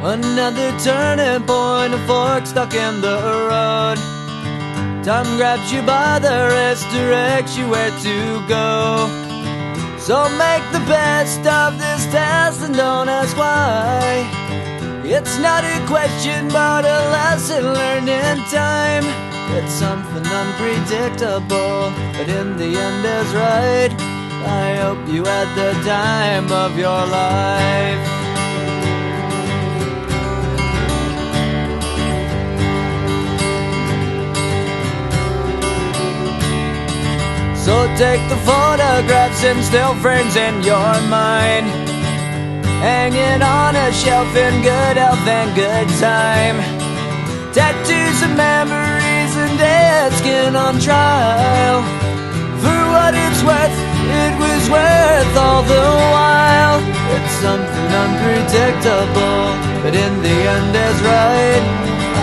Another turning point, a fork stuck in the road. Time grabs you by the wrist, directs you where to go. So make the best of this test and don't ask why. It's not a question but a lesson learned in time. It's something unpredictable, but in the end is right. I hope you had the time of your life. So take the photographs and still frames in your mind, hanging on a shelf in good health and good time. Tattoos of memories and dead skin on trial. For what it's worth, it was worth all the while. It's something unpredictable, but in the end is right.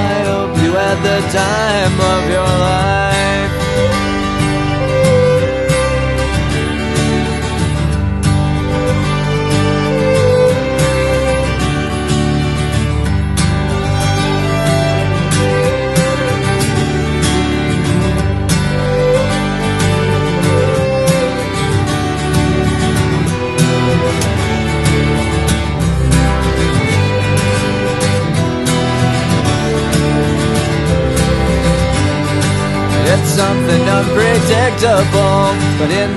I hope you had the time of your life. It's something unpredictable, but in